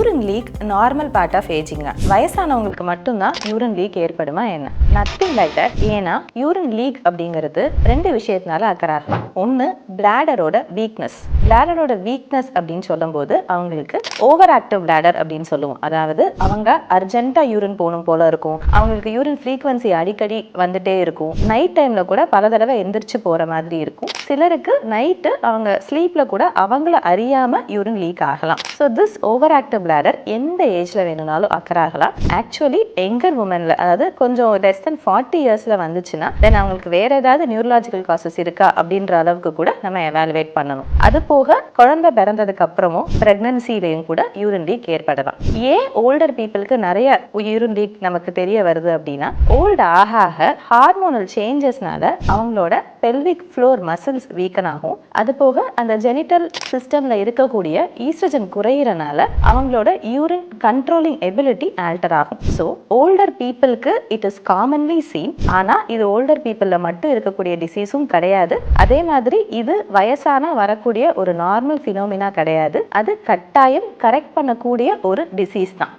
Urine leak normal part of aging. வயசானவங்களுக்கு மட்டும்தான் urine leak ஏற்படுமா என்ன? Nothing like that. ஏன்னா யூரின் லீக் அப்படிங்கிறது ரெண்டு விஷயத்தினால அக்கறாகலாம். ஒன்று, பிளாடரோட வீக்னஸ். பிளாடரோட வீக்னஸ் அப்படின்னு சொல்லும் போது அவங்களுக்கு ஓவர் ஆக்டிவ் பிளாடர் அப்படின்னு சொல்லுவோம். அதாவது அவங்க அர்ஜென்ட்டா யூரின் போகணும் போல இருக்கும், அவங்களுக்கு யூரின் ஃப்ரீக்வன்சி அடிக்கடி வந்துட்டே இருக்கும், நைட் டைம்ல கூட பல தடவை எந்திரிச்சு போற மாதிரி இருக்கும். சிலருக்கு நைட்டு அவங்க ஸ்லீப்ல கூட அவங்கள அறியாம யூரின் லீக் ஆகலாம். So this over active bladder எந்த ஏஜ்ல வேணும்னாலும் அக்கறாகலாம். ஆக்சுவலி யங்கர் உமன்ல, அதாவது கொஞ்சம் லெஸ் தென் 40 இயர்ஸ்ல வந்துச்சுன்னா தென் அவங்களுக்கு வேற ஏதாவது நியூரலாஜிக்கல் காசஸ் இருக்கா அப்படின்ற அளவுக்கு கூட நம்ம எவாலுவேட் பண்ணணும். அது போக குழந்தை பிறந்ததுக்கு அப்புறமும் பிரெக்னன்சிலையும் கூட யூரின் லீக் ஏற்படலாம். ஏன் ஓல்டர் பீப்புளுக்கு நிறைய யூரின் லீக் நமக்கு தெரிய வருது அப்படின்னா, ஓல்டு ஆக ஆக ஹார்மோனல் சேஞ்சஸ்னால அவங்களோட பெல்விக் ஃப்ளோர் மசில்ஸ் வீக்கன் ஆகும். அது போக அந்த ஜெனிட்டல் சிஸ்டம்ல இருக்கக்கூடிய ஈஸ்ட்ரஜன் குறையிறனால அவங்களோட யூரின் கண்ட்ரோலிங் எபிலிட்டி ஆல்டர் ஆகும். ஸோ ஓல்டர் பீப்புளுக்கு இட் இஸ் காமன்லி சீன். ஆனால் இது ஓல்டர் பீப்புளில் மட்டும் இருக்கக்கூடிய டிசீஸும் கிடையாது. அதே மாதிரி இது வயசான வரக்கூடிய ஒரு நார்மல் ஃபினோமினா கிடையாது. அது கட்டாயம் கரெக்ட் பண்ணக்கூடிய ஒரு டிசீஸ் தான்.